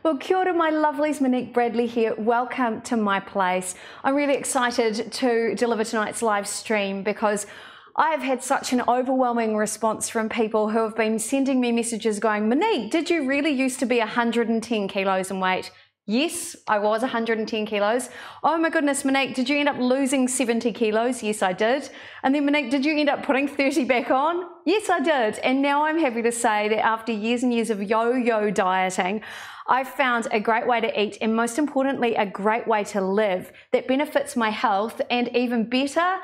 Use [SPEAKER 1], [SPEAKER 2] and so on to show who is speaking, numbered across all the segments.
[SPEAKER 1] Well, kia ora, my lovelies. Monique Bradley here. Welcome to my place. I'm really excited to deliver tonight's live stream because I have had such an overwhelming response from people who have been sending me messages going, Monique, did you really used to be 110 kilos in weight? Yes, I was 110 kilos. Oh my goodness, Monique, did you end up losing 70 kilos? Yes, I did. And then Monique, did you end up putting 30 back on? Yes, I did. And now I'm happy to say that after years and years of yo-yo dieting, I've found a great way to eat and most importantly, a great way to live that benefits my health, and even better,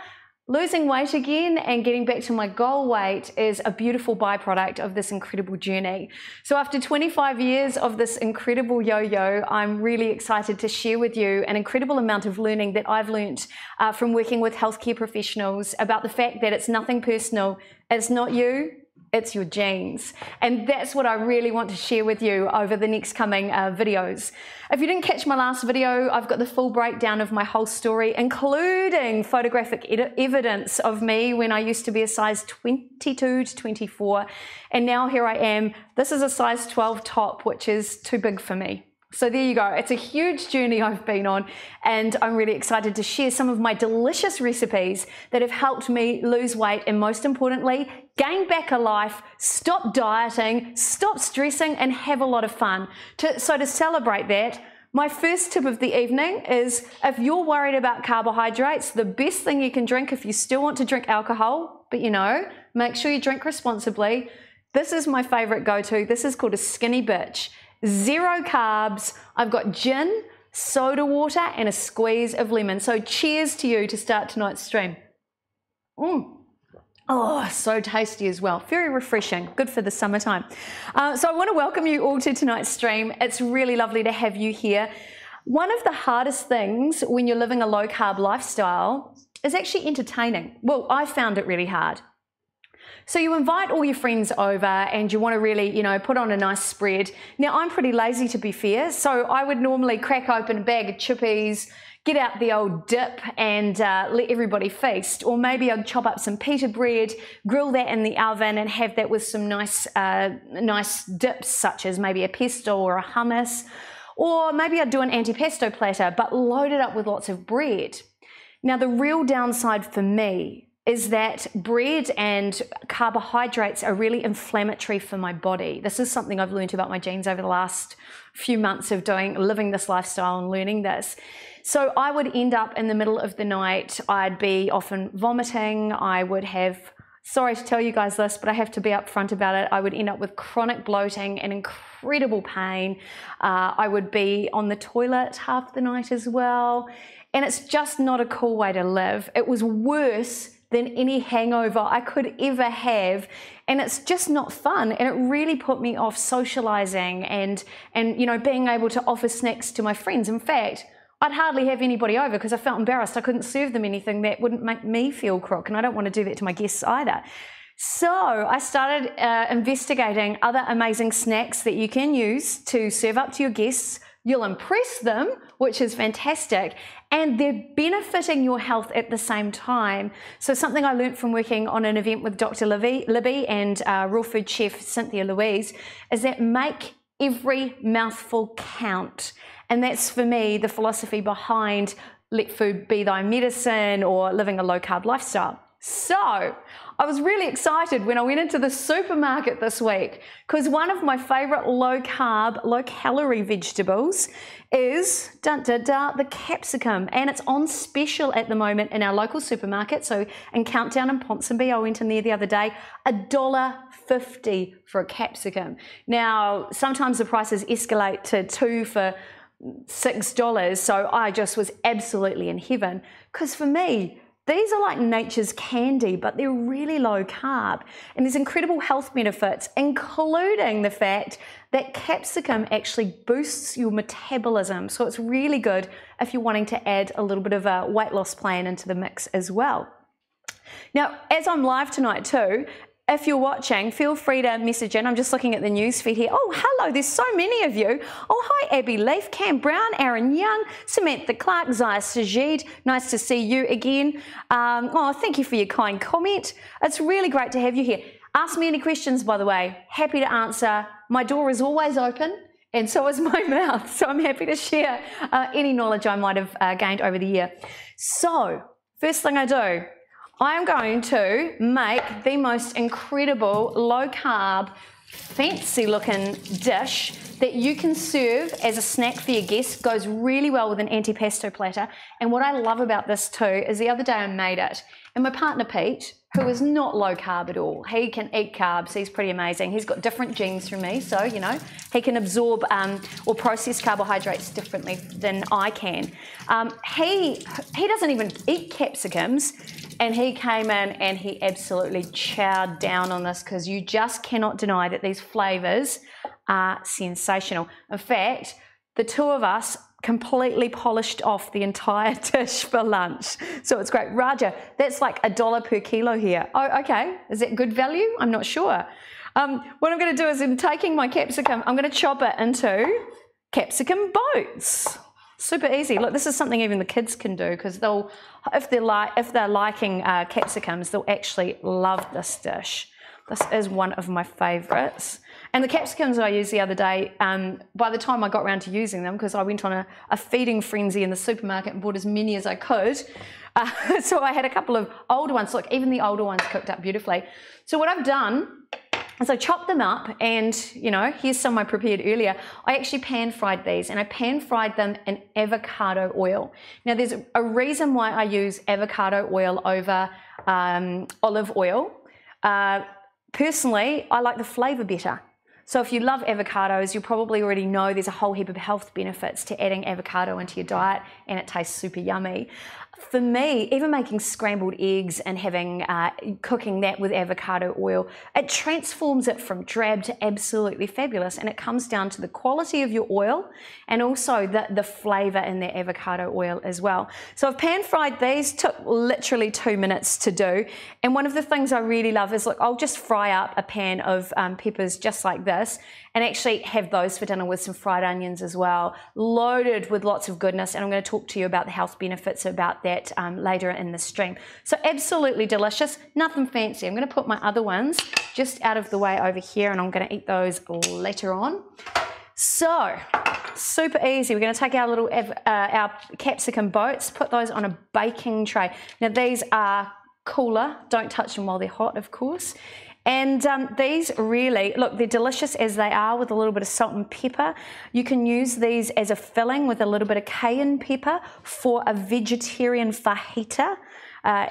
[SPEAKER 1] losing weight again and getting back to my goal weight is a beautiful byproduct of this incredible journey. So after 25 years of this incredible yo-yo, I'm really excited to share with you an incredible amount of learning that I've learnt from working with healthcare professionals about the fact that it's nothing personal. It's not you. It's your genes. And that's what I really want to share with you over the next coming videos. If you didn't catch my last video, I've got the full breakdown of my whole story, including photographic evidence of me when I used to be a size 22 to 24. And now here I am. This is a size 12 top, which is too big for me. So there you go. It's a huge journey I've been on, and I'm really excited to share some of my delicious recipes that have helped me lose weight and most importantly, gain back a life, stop dieting, stop stressing, and have a lot of fun. So to celebrate that, my first tip of the evening is if you're worried about carbohydrates, the best thing you can drink if you still want to drink alcohol, but you know, make sure you drink responsibly. This is my favorite go-to. This is called a skinny bitch. 0 carbs. I've got gin, soda water, and a squeeze of lemon. So cheers to you to start tonight's stream. Oh, so tasty as well. Very refreshing. Good for the summertime. So I want to welcome you all to tonight's stream. It's really lovely to have you here. One of the hardest things when you're living a low-carb lifestyle is actually entertaining. Well, I found it really hard. So you invite all your friends over and you want to really, you know, put on a nice spread. Now, I'm pretty lazy to be fair, so I would normally crack open a bag of chippies, get out the old dip and let everybody feast. Or maybe I'd chop up some pita bread, grill that in the oven and have that with some nice dips such as maybe a pesto or a hummus. Or maybe I'd do an antipasto platter, but load it up with lots of bread. Now, the real downside for me is that bread and carbohydrates are really inflammatory for my body. This is something I've learned about my genes over the last few months of living this lifestyle and learning this. So I would end up in the middle of the night, I'd be often vomiting, I would have, sorry to tell you guys this, but I have to be upfront about it, I would end up with chronic bloating and incredible pain. I would be on the toilet half the night as well. And it's just not a cool way to live. It was worse than any hangover I could ever have, and it's just not fun, and it really put me off socializing and you know, being able to offer snacks to my friends. In fact, I'd hardly have anybody over because I felt embarrassed. I couldn't serve them anything that wouldn't make me feel crook, and I don't want to do that to my guests either. So I started investigating other amazing snacks that you can use to serve up to your guests. You'll impress them, which is fantastic, and they're benefiting your health at the same time. So something I learned from working on an event with Dr. Libby and raw food chef Cynthia Louise is that make every mouthful count. And that's, for me, the philosophy behind let food be thy medicine or living a low-carb lifestyle. So I was really excited when I went into the supermarket this week because one of my favorite low-carb, low-calorie vegetables is the capsicum, and it's on special at the moment in our local supermarket. So in Countdown in Ponsonby, I went in there the other day, $1.50 for a capsicum. Now, sometimes the prices escalate to $2 for $6, so I just was absolutely in heaven because for me, these are like nature's candy, but they're really low carb. And there's incredible health benefits, including the fact that capsicum actually boosts your metabolism. So it's really good if you're wanting to add a little bit of a weight loss plan into the mix as well. Now, as I'm live tonight too, if you're watching, feel free to message in. I'm just looking at the news feed here. Oh, hello, there's so many of you. Oh, hi, Abby Leaf, Cam Brown, Aaron Young, Samantha Clark, Zaya Sajid. Nice to see you again. Oh, thank you for your kind comment. It's really great to have you here. Ask me any questions, by the way. Happy to answer. My door is always open. and so is my mouth. So I'm happy to share any knowledge I might have gained over the year. So first thing I do, I'm going to make the most incredible low-carb, fancy-looking dish that you can serve as a snack for your guests. Goes really well with an antipasto platter. And what I love about this too is the other day I made it, and my partner Pete, who is not low carb at all, he can eat carbs, he's pretty amazing. He's got different genes from me, so you know, he can absorb or process carbohydrates differently than I can. He doesn't even eat capsicums, and he came in and he absolutely chowed down on this, because you just cannot deny that these flavors are sensational. In fact, the two of us completely polished off the entire dish for lunch. So it's great. Raja, that's like $1 per kilo here. Oh, okay. Is that good value? I'm not sure. What I'm going to do is, in taking my capsicum, I'm going to chop it into capsicum boats. Super easy. Look, this is something even the kids can do, because they'll, if they're liking capsicums, they'll actually love this dish. This is one of my favorites. And the capsicums I used the other day, by the time I got around to using them, because I went on a feeding frenzy in the supermarket and bought as many as I could, so I had a couple of older ones. Look, even the older ones cooked up beautifully. So what I've done is I chopped them up, and you know, here's some I prepared earlier. I actually pan fried these, and I pan fried them in avocado oil. Now there's a reason why I use avocado oil over olive oil. Personally, I like the flavor better. So if you love avocados, you probably already know there's a whole heap of health benefits to adding avocado into your diet, and it tastes super yummy. For me, even making scrambled eggs and having cooking that with avocado oil, it transforms it from drab to absolutely fabulous, and it comes down to the quality of your oil and also the flavor in the avocado oil as well. So I've pan fried these, took literally 2 minutes to do, and one of the things I really love is, look, I'll just fry up a pan of peppers just like this, and actually have those for dinner with some fried onions as well, loaded with lots of goodness. And I'm going to talk to you about the health benefits about that later in the stream. So absolutely delicious, nothing fancy. I'm going to put my other ones just out of the way over here, and I'm going to eat those later on. So super easy. We're going to take our little our capsicum boats, put those on a baking tray. Now these are cooler, don't touch them while they're hot, of course. And these really, look, they're delicious as they are, with a little bit of salt and pepper. You can use these as a filling with a little bit of cayenne pepper for a vegetarian fajita,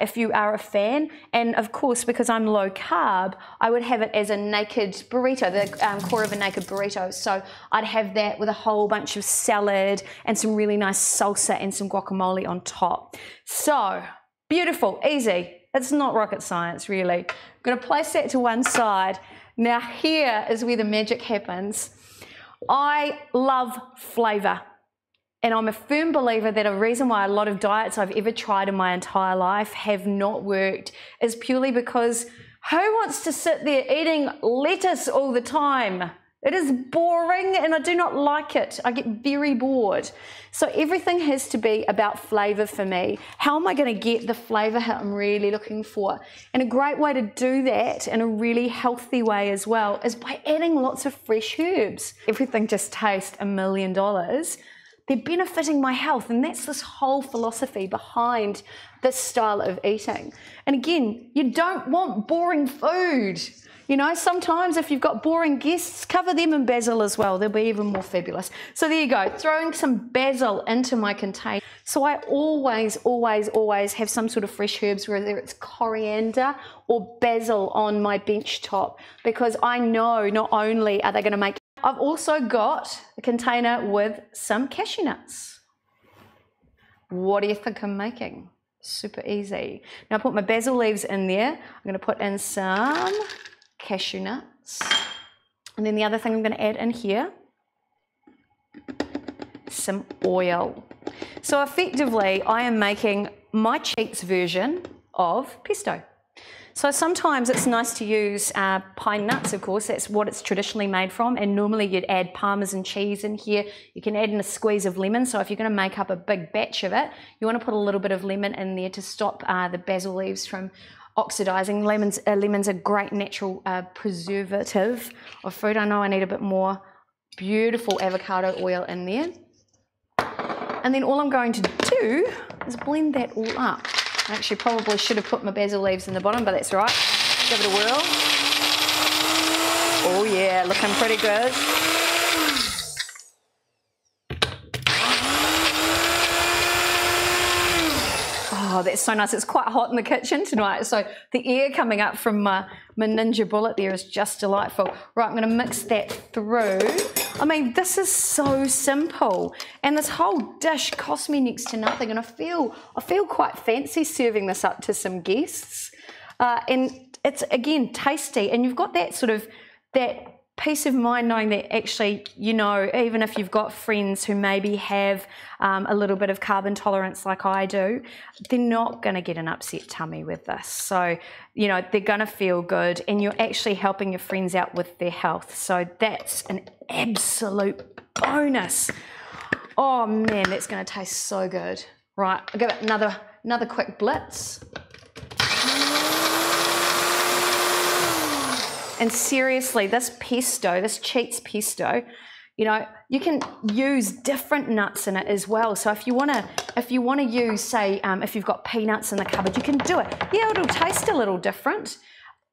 [SPEAKER 1] if you are a fan. And of course, because I'm low carb, I would have it as a naked burrito, the core of a naked burrito. So I'd have that with a whole bunch of salad and some really nice salsa and some guacamole on top. So beautiful, easy. It's not rocket science, really. I'm going to place that to one side. Now here is where the magic happens. I love flavor, and I'm a firm believer that a reason why a lot of diets I've ever tried in my entire life have not worked is purely because who wants to sit there eating lettuce all the time? It is boring, and I do not like it. I get very bored. So everything has to be about flavor for me. How am I going to get the flavor hit I'm really looking for? And a great way to do that in a really healthy way as well is by adding lots of fresh herbs. Everything just tastes $1 million. They're benefiting my health, and that's this whole philosophy behind this style of eating. And again, you don't want boring food. You know, sometimes if you've got boring guests, cover them in basil as well. They'll be even more fabulous. So there you go, throwing some basil into my container. So I always have some sort of fresh herbs, whether it's coriander or basil, on my bench top, because I know not only are they going to make... I've also got a container with some cashew nuts. What do you think I'm making? Super easy. Now I put my basil leaves in there. I'm going to put in some cashew nuts, and then the other thing I'm going to add in here, some oil. So effectively I am making my cheats version of pesto. So sometimes it's nice to use pine nuts, of course, that's what it's traditionally made from, and normally you'd add Parmesan cheese in here. You can add in a squeeze of lemon, so if you're going to make up a big batch of it, you want to put a little bit of lemon in there to stop the basil leaves from oxidizing. Lemon's a great natural preservative of food. I know I need a bit more Beautiful avocado oil in there. And then all I'm going to do is blend that all up. I actually probably should have put my basil leaves in the bottom, but that's all right. Give it a whirl. Oh yeah, looking pretty good. Oh, that's so nice. It's quite hot in the kitchen tonight, so the air coming up from my Ninja Bullet there is just delightful. Right, I'm going to mix that through. I mean, this is so simple, and this whole dish cost me next to nothing, and I feel quite fancy serving this up to some guests. And it's, again, tasty, and you've got that sort of, that peace of mind knowing that actually, you know, even if you've got friends who maybe have a little bit of carb intolerance like I do, they're not going to get an upset tummy with this. So, you know, they're going to feel good, and you're actually helping your friends out with their health. So that's an absolute bonus. Oh man, that's going to taste so good. Right, I'll give it another quick blitz. And seriously, this pesto, this Cheats pesto, you know, you can use different nuts in it as well. So if you want to use, say, if you've got peanuts in the cupboard, you can do it. Yeah, it'll taste a little different.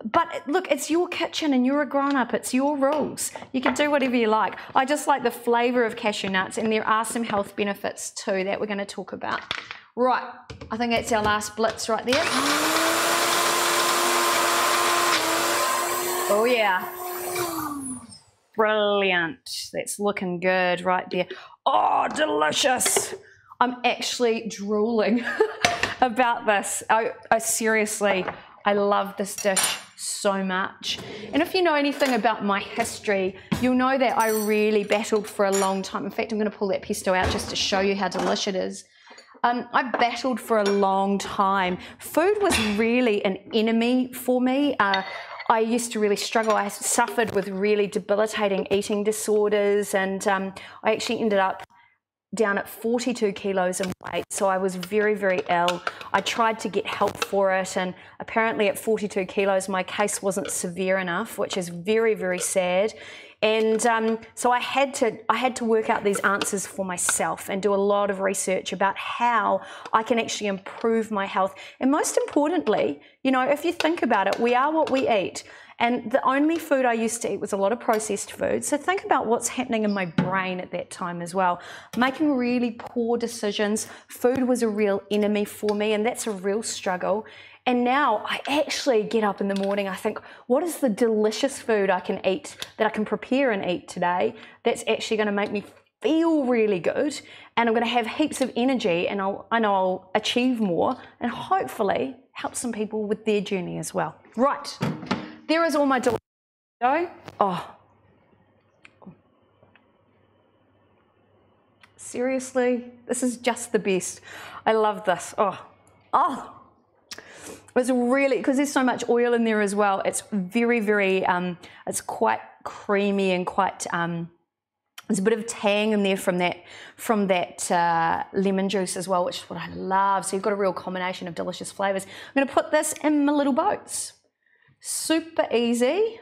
[SPEAKER 1] But look, it's your kitchen and you're a grown-up. It's your rules. You can do whatever you like. I just like the flavour of cashew nuts, and there are some health benefits too that we're going to talk about. Right, I think that's our last blitz right there. Oh yeah, brilliant. That's looking good right there. Oh, delicious. I'm actually drooling about this. I seriously, I love this dish so much. And if you know anything about my history, you'll know that I really battled for a long time. In fact, I'm going to pull that pesto out just to show you how delicious it is. I battled for a long time. Food was really an enemy for me. I used to really struggle. I suffered with really debilitating eating disorders, and I actually ended up down at 42 kilos in weight. So I was very, very ill. I tried to get help for it, and apparently at 42 kilos, my case wasn't severe enough, which is very, very sad. And so I had to work out these answers for myself and do a lot of research about how I can actually improve my health. And most importantly, you know, if you think about it, we are what we eat. And the only food I used to eat was a lot of processed food. So think about what's happening in my brain at that time as well. Making really poor decisions. Food was a real enemy for me, and that's a real struggle. And now I actually get up in the morning, I think, what is the delicious food I can eat, that I can prepare and eat today, that's actually going to make me feel really good, and I'm going to have heaps of energy, and I know I'll achieve more, and hopefully help some people with their journey as well. Right, there is all my delicious dough. Oh, seriously, this is just the best. I love this. Oh. It's really, because there's so much oil in there as well, it's very, very, it's quite creamy and quite, there's a bit of tang in there from that lemon juice as well, which is what I love. So you've got a real combination of delicious flavours. I'm going to put this in my little boats. Super easy.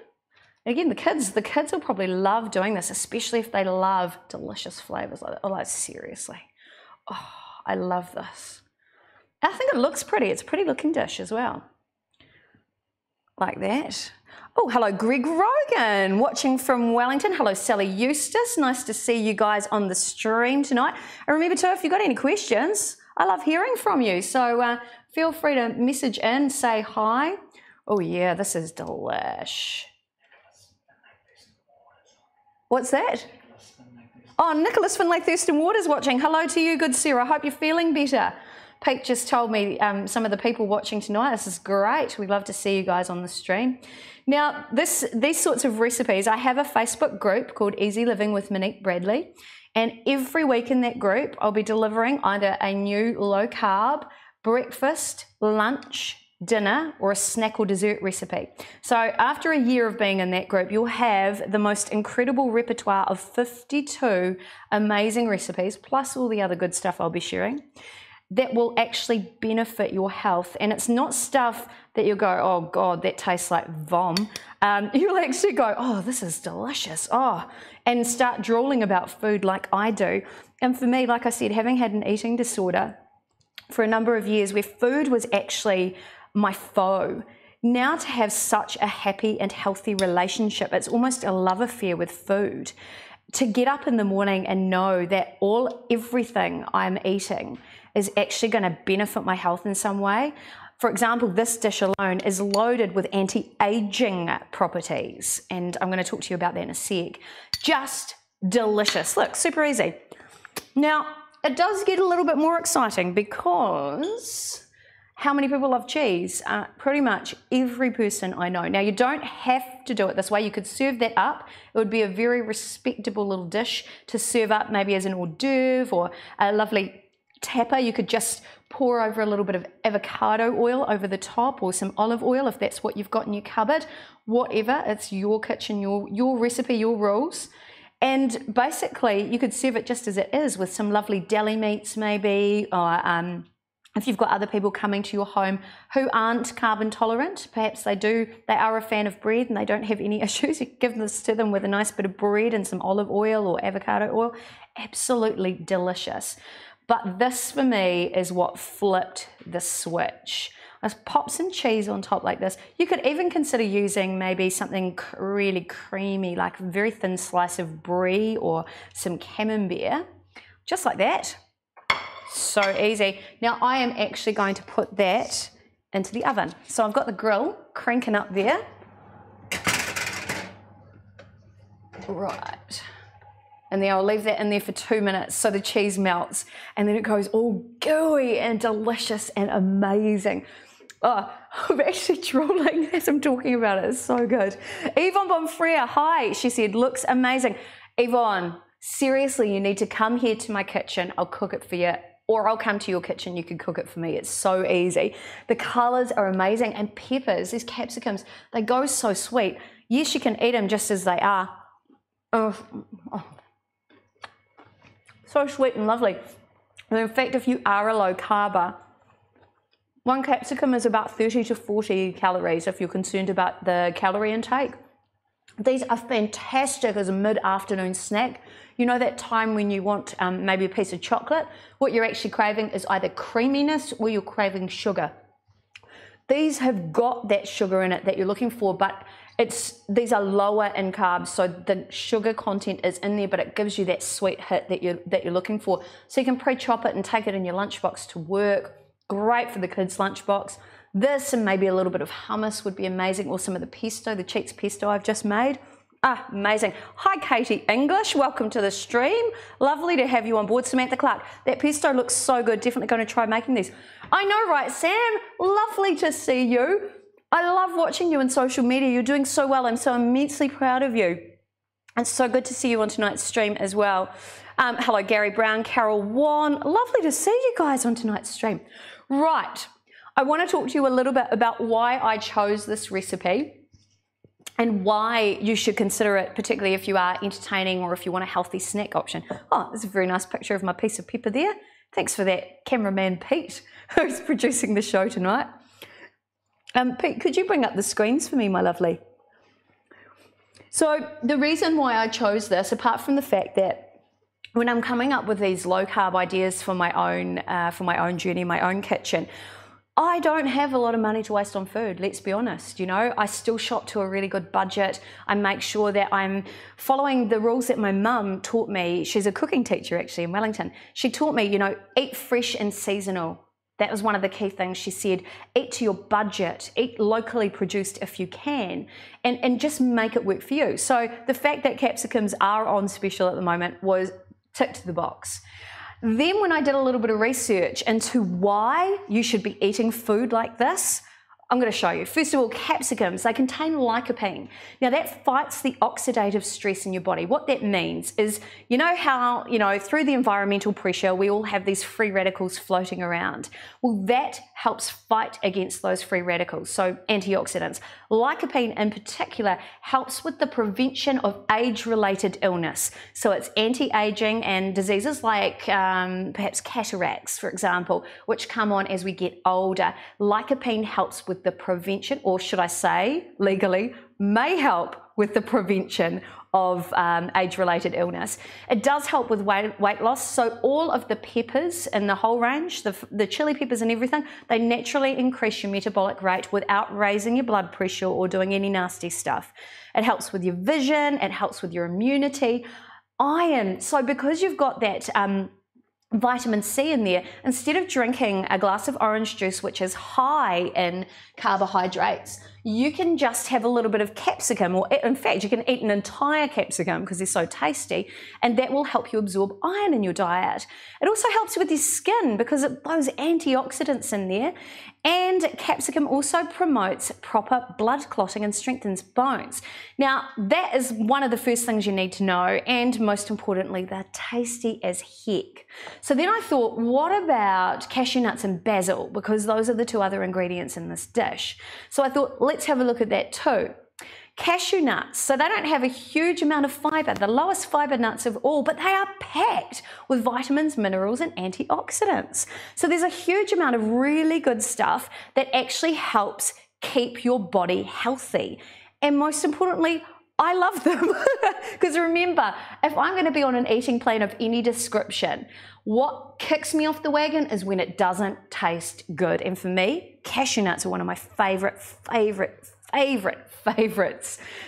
[SPEAKER 1] And again, the kids will probably love doing this, especially if they love delicious flavours like that. Oh, like seriously. Oh, I love this. I think it looks pretty. It's a pretty looking dish as well. Like that. Oh, hello, Greg Rogan, watching from Wellington. Hello, Sally Eustace. Nice to see you guys on the stream tonight. And remember too, if you've got any questions, I love hearing from you. So feel free to message in, say hi. Oh yeah, this is delish. What's that? Oh, Nicholas Finlay Thurston Waters watching. Hello to you, good Sarah. I hope you're feeling better. Pete just told me some of the people watching tonight, this is great. We'd love to see you guys on the stream. Now, these sorts of recipes, I have a Facebook group called Easy Living with Monique Bradley, and every week in that group, I'll be delivering either a new low-carb breakfast, lunch, dinner, or a snack or dessert recipe. So after a year of being in that group, you'll have the most incredible repertoire of 52 amazing recipes, plus all the other good stuff I'll be sharing. that will actually benefit your health. And it's not stuff that you'll go, oh God, that tastes like vom. You'll actually go, oh, this is delicious, oh, and start drooling about food like I do. And for me, like I said, having had an eating disorder for a number of years where food was actually my foe, now to have such a happy and healthy relationship, it's almost a love affair with food. To get up in the morning and know that everything I'm eating is actually going to benefit my health in some way. For example, this dish alone is loaded with anti-aging properties, and I'm going to talk to you about that in a sec. Just delicious. Look, super easy. Now, it does get a little bit more exciting because how many people love cheese? Pretty much every person I know. Now, you don't have to do it this way. You could serve that up. It would be a very respectable little dish to serve up maybe as an hors d'oeuvre or a lovely tapper. You could just pour over a little bit of avocado oil over the top, or some olive oil if that's what you've got in your cupboard. Whatever, it's your kitchen, your recipe, your rules. And basically, you could serve it just as it is with some lovely deli meats maybe, or if you've got other people coming to your home who aren't carbon tolerant, perhaps they are a fan of bread and they don't have any issues, you give this to them with a nice bit of bread and some olive oil or avocado oil. Absolutely delicious. But this for me is what flipped the switch. Let's pop some cheese on top like this. You could even consider using maybe something really creamy, like a very thin slice of brie or some camembert, just like that. So easy. Now I am actually going to put that into the oven. So I've got the grill cranking up there. Right. And then I'll leave that in there for 2 minutes so the cheese melts, and then it goes all gooey and delicious and amazing. Oh, I'm actually drooling as I'm talking about it. It's so good. Yvonne Bonfrere, hi. She said, looks amazing. Yvonne, seriously, you need to come here to my kitchen. I'll cook it for you. Or I'll come to your kitchen, you can cook it for me. It's so easy. The colors are amazing. And peppers, these capsicums, they go so sweet. Yes, you can eat them just as they are. Oh. So sweet and lovely. And in fact, if you are a low carber, one capsicum is about 30 to 40 calories if you're concerned about the calorie intake. These are fantastic as a mid-afternoon snack. You know that time when you want maybe a piece of chocolate? What you're actually craving is either creaminess or you're craving sugar. These have got that sugar in it that you're looking for, but these are lower in carbs, so the sugar content is in there, but it gives you that sweet hit that you're looking for. So you can pre-chop it and take it in your lunchbox to work. Great for the kids' lunchbox. This and maybe a little bit of hummus would be amazing, or some of the pesto, the cheeks pesto I've just made. Ah, amazing. Hi, Katie English. Welcome to the stream. Lovely to have you on board. Samantha Clark, that pesto looks so good. Definitely going to try making these. I know, right, Sam? Lovely to see you. I love watching you on social media. You're doing so well. I'm so immensely proud of you. It's so good to see you on tonight's stream as well. Hello, Gary Brown, Carol Wan. Lovely to see you guys on tonight's stream. Right. I want to talk to you a little bit about why I chose this recipe and why you should consider it, particularly if you are entertaining or if you want a healthy snack option. Oh, there's a very nice picture of my piece of pepper there. Thanks for that, cameraman Pete, who's producing the show tonight. Pete, could you bring up the screens for me, my lovely? So the reason why I chose this, apart from the fact that when I'm coming up with these low-carb ideas for my own journey, my own kitchen, I don't have a lot of money to waste on food, let's be honest, you know. I still shop to a really good budget. I make sure that I'm following the rules that my mum taught me. She's a cooking teacher actually in Wellington. She taught me, you know, eat fresh and seasonal. That was one of the key things. She said, eat to your budget, eat locally produced if you can, and just make it work for you. So the fact that capsicums are on special at the moment was ticked the box. Then when I did a little bit of research into why you should be eating food like this, I'm going to show you. First of all, capsicums, they contain lycopene. Now that fights the oxidative stress in your body. What that means is, you know how, through the environmental pressure, we all have these free radicals floating around. Well, that helps fight against those free radicals, so antioxidants. Lycopene in particular helps with the prevention of age-related illness. So it's anti-aging and diseases like perhaps cataracts, for example, which come on as we get older. Lycopene helps with the prevention, or should I say, legally, may help with the prevention of age-related illness. It does help with weight loss, so all of the peppers in the whole range, the chili peppers and everything, they naturally increase your metabolic rate without raising your blood pressure or doing any nasty stuff. It helps with your vision, it helps with your immunity. Iron, so because you've got that vitamin C in there, instead of drinking a glass of orange juice, which is high in carbohydrates, you can just have a little bit of capsicum, or in fact, you can eat an entire capsicum because they're so tasty, and that will help you absorb iron in your diet. It also helps with your skin because of those antioxidants in there, and capsicum also promotes proper blood clotting and strengthens bones. Now, that is one of the first things you need to know, and most importantly, they're tasty as heck. So then I thought, what about cashew nuts and basil? Because those are the two other ingredients in this dish. So I thought, let's have a look at that too. Cashew nuts, so they don't have a huge amount of fiber, the lowest fiber nuts of all, but they are packed with vitamins, minerals, and antioxidants. So there's a huge amount of really good stuff that actually helps keep your body healthy. And most importantly, I love them. Because remember, if I'm going to be on an eating plan of any description, what kicks me off the wagon is when it doesn't taste good. And for me, cashew nuts are one of my favorites.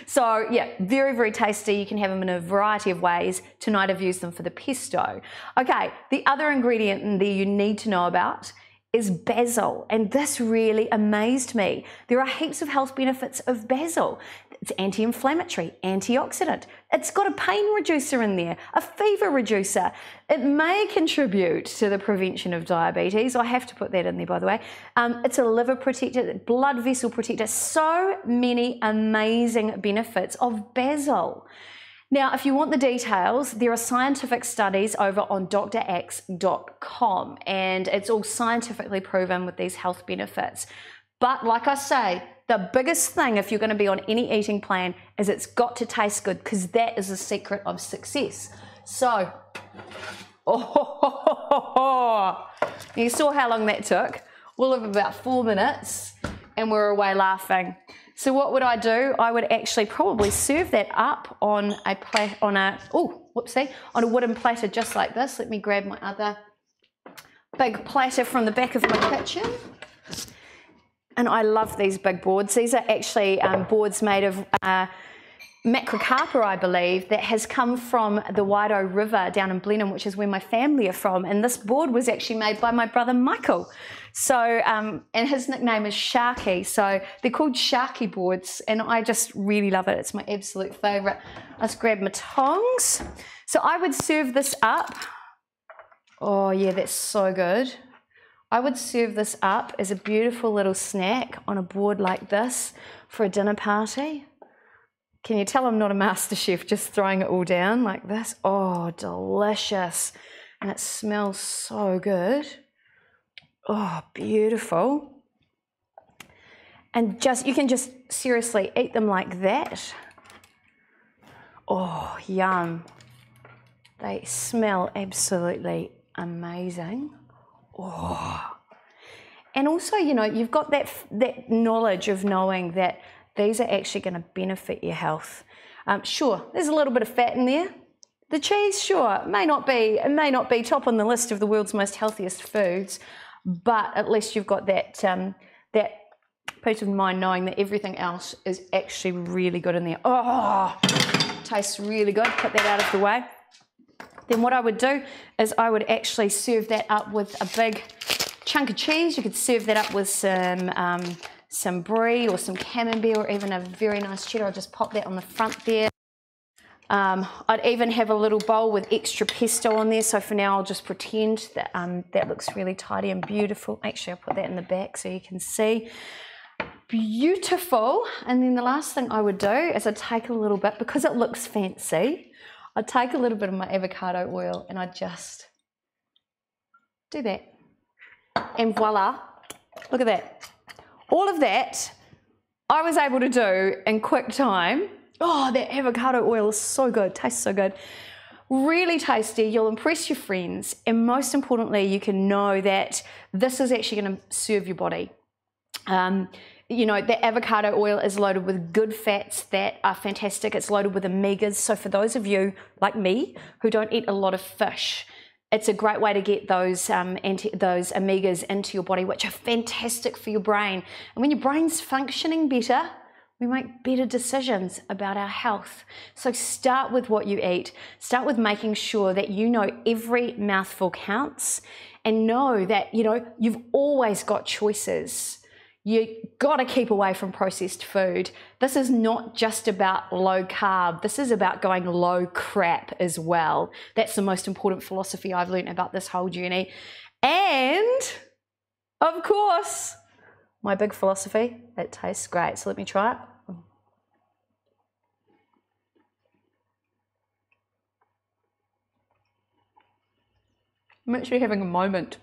[SPEAKER 1] So yeah, very, very tasty. You can have them in a variety of ways. Tonight I've used them for the pesto. Okay, the other ingredient in there you need to know about is basil, and this really amazed me. There are heaps of health benefits of basil. It's anti-inflammatory, antioxidant. It's got a pain reducer in there, a fever reducer. It may contribute to the prevention of diabetes. I have to put that in there, by the way. It's a liver protector, blood vessel protector. So many amazing benefits of basil. Now, if you want the details, there are scientific studies over on drax.com, and it's all scientifically proven with these health benefits. But like I say, the biggest thing if you're going to be on any eating plan is it's got to taste good, because that is the secret of success. So, you saw how long that took. We'll have about 4 minutes and we're away laughing. So what would I do? I would actually probably serve that up on a wooden platter just like this. Let me grab my other big platter from the back of my kitchen. And I love these big boards. These are actually boards made of macrocarpa, I believe, that has come from the Waido River down in Blenheim, which is where my family are from. And this board was actually made by my brother Michael. So, and his nickname is Sharky. So they're called Sharky boards, and I just really love it. It's my absolute favorite. Let's grab my tongs. So I would serve this up. Oh yeah, that's so good. I would serve this up as a beautiful little snack on a board like this for a dinner party. Can you tell I'm not a master chef, just throwing it all down like this? Oh, delicious. And it smells so good. Oh, beautiful. And you can just seriously eat them like that. Oh, yum. They smell absolutely amazing. Oh. And also, you've got that knowledge of knowing that these are actually going to benefit your health. Sure, there's a little bit of fat in there. The cheese, sure, it may not be top on the list of the world's most healthiest foods, but at least you've got that peace of mind knowing that everything else is actually really good in there. Oh, tastes really good. Put that out of the way. Then what I would do is I would actually serve that up with a big chunk of cheese. You could serve that up with some brie or some camembert or even a very nice cheddar. I'll just pop that on the front there. I'd even have a little bowl with extra pesto on there. So for now, I'll just pretend that that looks really tidy and beautiful. Actually, I'll put that in the back so you can see. Beautiful. And then the last thing I would do is I'd take a little bit, because it looks fancy, I'd take a little bit of my avocado oil and I'd just do that. And voila, look at that. All of that I was able to do in quick time. Oh, that avocado oil is so good, tastes so good. Really tasty, you'll impress your friends, and most importantly, you can know that this is actually going to serve your body. You know, the avocado oil is loaded with good fats that are fantastic. It's loaded with omegas. So for those of you like me who don't eat a lot of fish, it's a great way to get those omegas into your body, which are fantastic for your brain. And when your brain's functioning better, we make better decisions about our health. So start with what you eat. Start with making sure that you know every mouthful counts, and know that, you know, you've always got choices. You gotta keep away from processed food. This is not just about low carb. This is about going low crap as well. That's the most important philosophy I've learned about this whole journey. And of course, my big philosophy, it tastes great. So let me try it. I'm actually having a moment.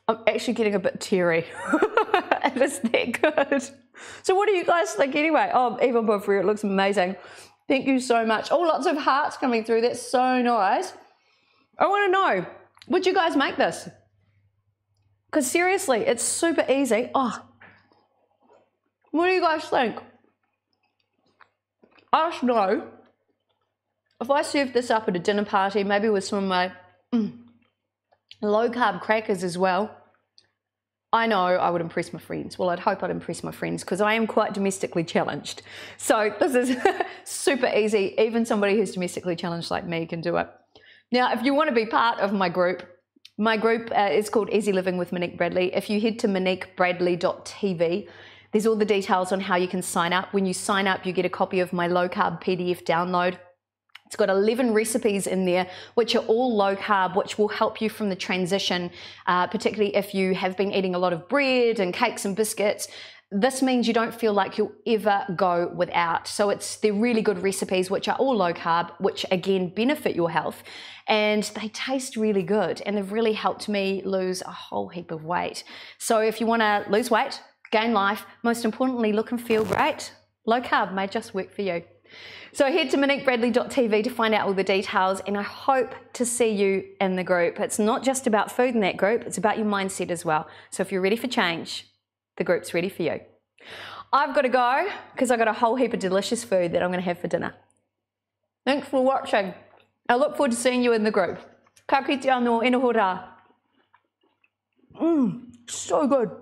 [SPEAKER 1] I'm actually getting a bit teary. It is that good. So what do you guys think anyway? Oh, even before it looks amazing. Thank you so much. Oh, lots of hearts coming through. That's so nice. I want to know, would you guys make this? Because seriously, it's super easy. Oh, what do you guys think? I just know if I served this up at a dinner party, maybe with some of my low carb crackers as well, I know I would impress my friends. Well, I'd hope I'd impress my friends, because I am quite domestically challenged. So this is super easy. Even somebody who's domestically challenged like me can do it. Now, if you want to be part of my group is called Easy Living with Monique Bradley. If you head to moniquebradley.tv, there's all the details on how you can sign up. When you sign up, you get a copy of my low carb PDF download. It's got 11 recipes in there, which are all low carb, which will help you from the transition, particularly if you have been eating a lot of bread and cakes and biscuits. This means you don't feel like you'll ever go without. So they're really good recipes, which are all low carb, which again benefit your health, and they taste really good, and they've really helped me lose a whole heap of weight. So if you want to lose weight, gain life, most importantly, look and feel great, low carb may just work for you. So head to moniquebradley.tv to find out all the details, and I hope to see you in the group. It's not just about food in that group, it's about your mindset as well. So if you're ready for change, the group's ready for you. I've got to go because I've got a whole heap of delicious food that I'm going to have for dinner. Thanks for watching. I look forward to seeing you in the group. Ka kite anō, e noho rā. So good.